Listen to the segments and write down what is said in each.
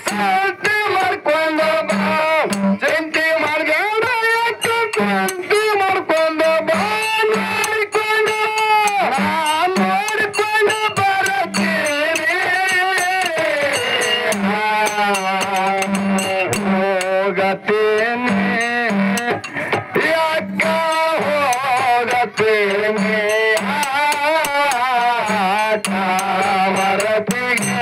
ಸಂತಿ ಮಾಡ್ಕೊಂಡು ಬಾ ಚಿಂತೆ ಮಾಡ್ಬೇಡ ಯಾಕೆ ಸಂತಿ ಮಾಡ್ಕೊಂಡು ಬಾ ನೋಡಿಕೊಂಡು ನೋಡಿಕೊಂಡು ಬರತೀನಿ ಹೋಗತ್ತೇನೆ ಯಾಕ ಹೋಗತ್ತೇನೆ ಮರತಿಗೆ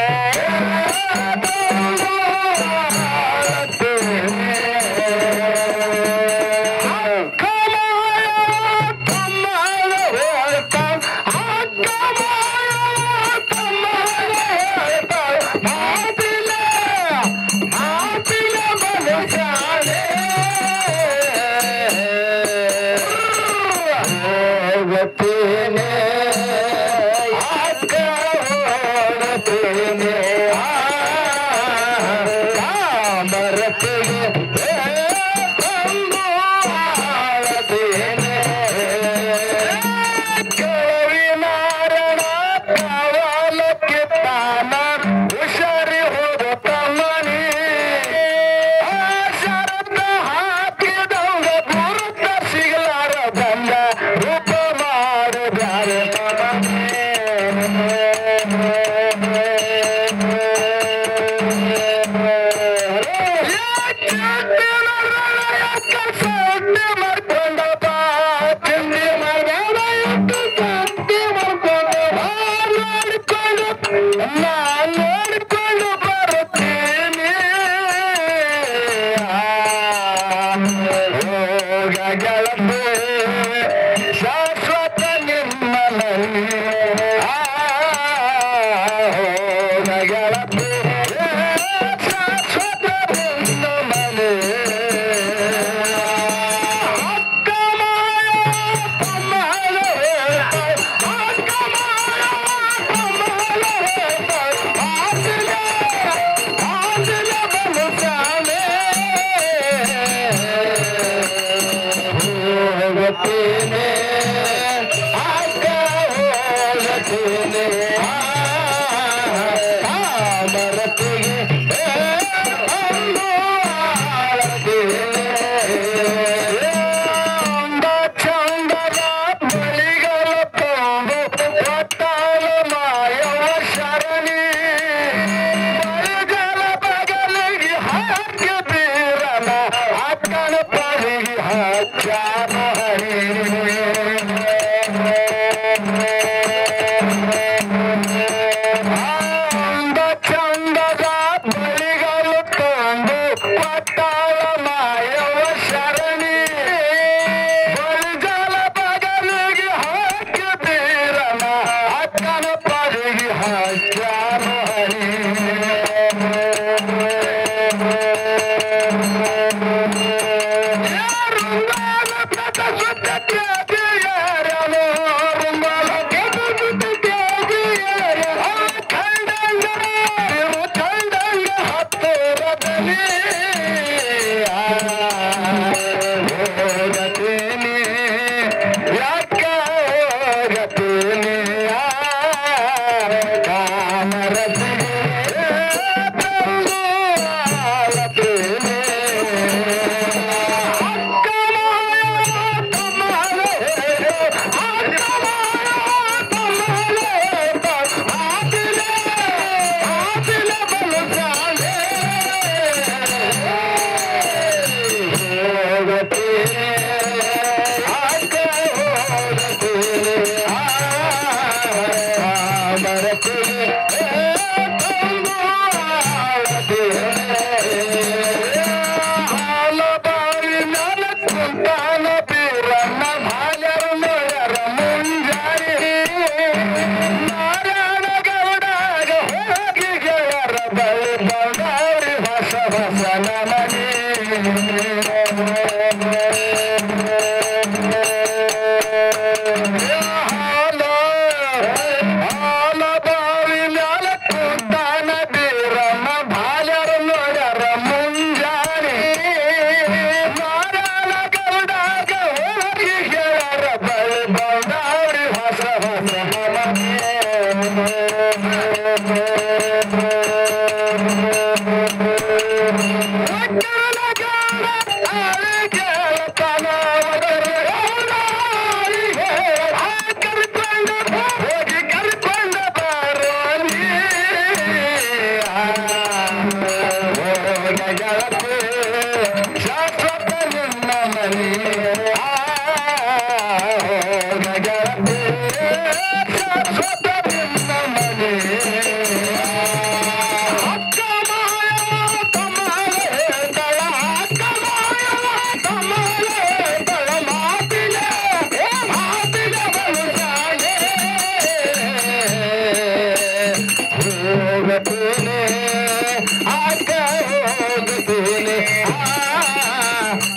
ಆಗ ಹೋಗುತ್ತೇನೆ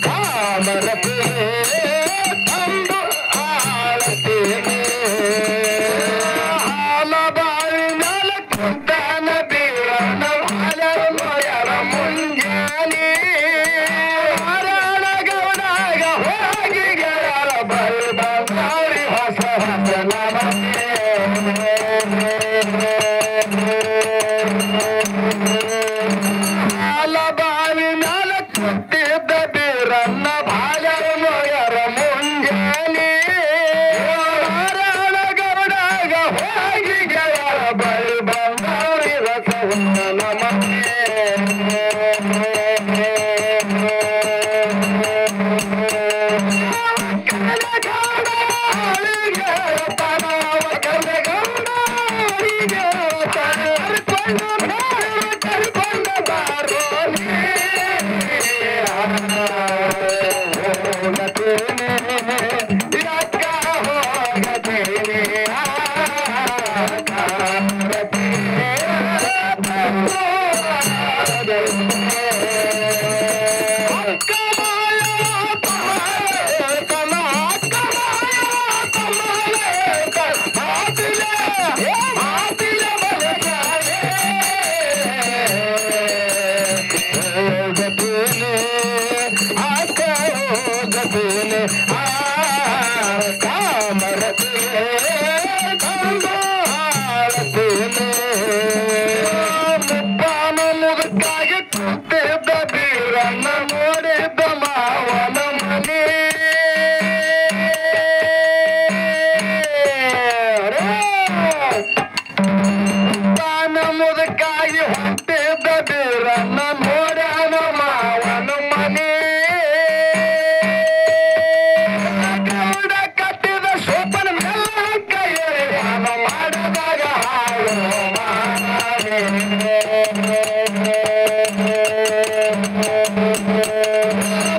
ಕಾಮರತಿಗೆ ತಂದು ಆಳುತ್ತೇನೆ ಹಾಲ ಬಾವಿ ಮ್ಯಾಲ ಕುಂತಾನ ಬೀರನ ಹಾಲರ ಮೊಯರ ಮುಂಜಾನೆ ಗೌಡಾಗ ಹೋಗಿ ಗೆಳರ ಬಲ್ ಬಂಗಾರಿ ಹೊಸ ಹೊಸ ನಮನೆ ಹಾಲ ಬಾವಿ ಮ್ಯಾಲ ಕುಂತಿದ್ದ ಬೀರನ್ನ ಬಾಲರ ಮೊಯರ ಮುಂಜಾನೆ ಗೌಡಾಗ ಹೋಗಿ ಗೆಳರ ಬಲ್ ಬಂಗಾರಿ ಹೊಸ ಹೊಸ ನಮನೆ ಮುಪ್ಪಾನ ಮುದುಕಾಗಿ ಕುಂತಿದ್ದ ಬೀರನ್ನ ನೋಡಿದ್ದ ಮಾವನ ಮನೆ ಮುಪ್ಪಾನ ಮುದುಕಾಗಿ ಹೊಂಟಿದ್ದ ಬೀರನ್ನ ನೋಡ್ಯಾನ ಮಾವನ ಮನೆ ಗೌಡ ಕಟ್ಟಿದ ಸೋಪನ ಮೆಲ್ಲ ಕೈಯಲ್ಲಿ ಹಾನ ಮಾಡಿದಾಗ ಹಾಳು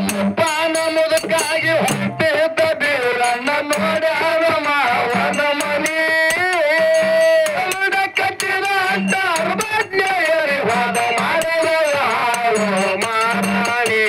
ಮುಪ್ಪಾನ ಮುದುಕಾಗಿ ಹೊಂಟಿದ್ದ ಬೀರಣ್ಣ ನೋಡ್ಯಾನ ಮಾವನ ಮನೆ ಗೌಡ ಕಟ್ಟಿದ ಅಂತ ಅರ್ಬಜ್ಞೆಯರಿ ವಾದ ಮಾಡಿದಾಗ ಹಾಳು ಮಾಡಿ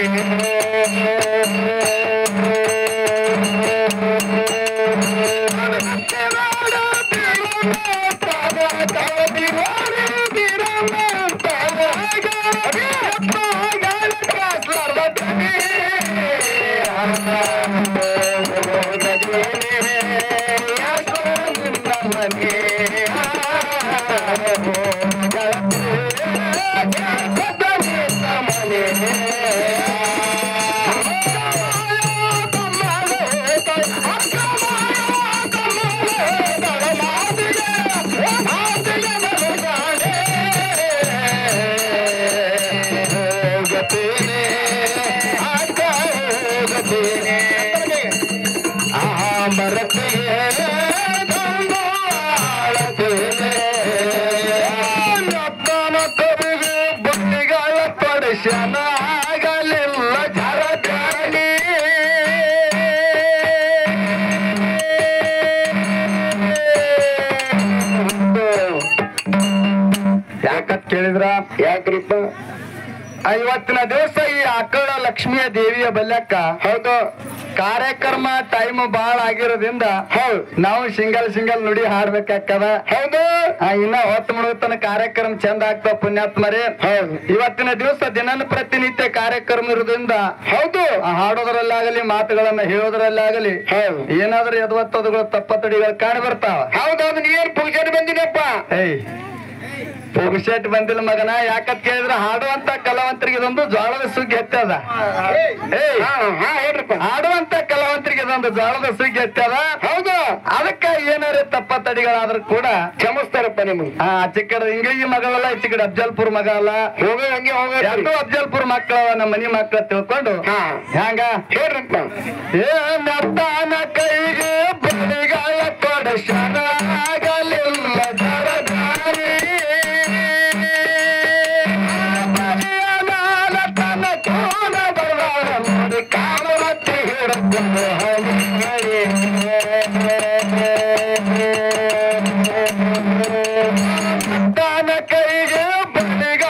ಆಗಲಿಲ್ಲ ಜರದಾನಿ ಯಾಕತ್ ಕೇಳಿದ್ರ ಯಾಕ್ರಿಪ್ಪ ಇವತ್ತಿನ ದಿವಸ ಈ ಆಕಳ ಲಕ್ಷ್ಮಿಯ ದೇವಿಯ ಬಲ್ಯಕ್ಕ ಹೌದು ಕಾರ್ಯಕ್ರಮ ಟೈಮ್ ಬಾಳ ಆಗಿರೋದ್ರಿಂದ ಹೌದು ನಾವು ಸಿಂಗಲ್ ನುಡಿ ಹಾಡ್ಬೇಕಾಗ್ತದ ಹೌದು ಇನ್ನ ಹೊತ್ತು ಮುಳುಗುತ್ತನ ಕಾರ್ಯಕ್ರಮ ಚಂದ ಆಗ್ತಾವ ಪುಣ್ಯಾತ್ಮರೇ ಹೌದು ಇವತ್ತಿನ ದಿವಸ ದಿನ ಪ್ರತಿನಿತ್ಯ ಕಾರ್ಯಕ್ರಮ ಇರೋದ್ರಿಂದ ಹೌದು ಹಾಡೋದ್ರಲ್ಲಾಗಲಿ ಮಾತುಗಳನ್ನ ಹೇಳೋದ್ರಲ್ಲಾಗಲಿ ಹೌದು ಏನಾದ್ರೂ ಎದವತ್ತದುಗಳು ತಪ್ಪತಡಿಗಳು ಕಾಣಿ ಬರ್ತಾವ ಹೌದೌದು ನೀರ್ ಪುಲ್ಕೇಟ್ ಬಂದಿನಪ್ಪ ಏಯ್ ಪುರುಷಟ್ ಬಂದಿಲ್ಲ ಮಗನ ಯಾಕತ್ ಕೇಳಿದ್ರ ಹಾಡುವಂತ ಕಲಾವಂತರಿಗೆ ಇದೊಂದು ಜ್ವಾಳದ ಸುಗ್ಗಿ ಹೆಚ್ಚದ ಹಾಡುವಂತ ಕಲಾವಂತರಿಗೆ ಇದೊಂದು ಜ್ವಾಳದ ಸುಗ್ಗಿ ಹೆಚ್ಚದ ಹೌದು ಅದಕ್ಕ ಏನಾರ ತಪ್ಪತಡಿಗಳಾದ್ರೂ ಕೂಡ ಕ್ಷಮಿಸ್ತಾರಪ್ಪ ನಿಮ್ಗೆ ಚಿಕ್ಕಡ ಹಿಂಗಾಗಿ ಮಗಳಲ್ಲ ಈ ಚಿಕ್ಕಡ ಅಫ್ಜಲ್ಪುರ್ ಮಗ ಅಲ್ಲ ಹೋಗ ಹಂಗೆ ಹೋಗ ಎರಡು ಅಫ್ಜಲ್ಪುರ್ ಮಕ್ಕಳ ನಮ್ಮ ಮನಿ ಮಕ್ಕಳ ತಿಳ್ಕೊಂಡು ಹ್ಯಾಂಗ ಹೇಳ್ರಪ್ಪ ಏನ ಕೈಗೆ ಬಡಿಗಳ ಕೊಡಶನ ಆಗಲಿಲ್ಲ ಜರದಾರಿ ಕಾಮರತ್ತಿ ಹಿಡಿದು ದಾನ ಕೈಗೆ ಬಡಿಗ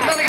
ನನಗೆ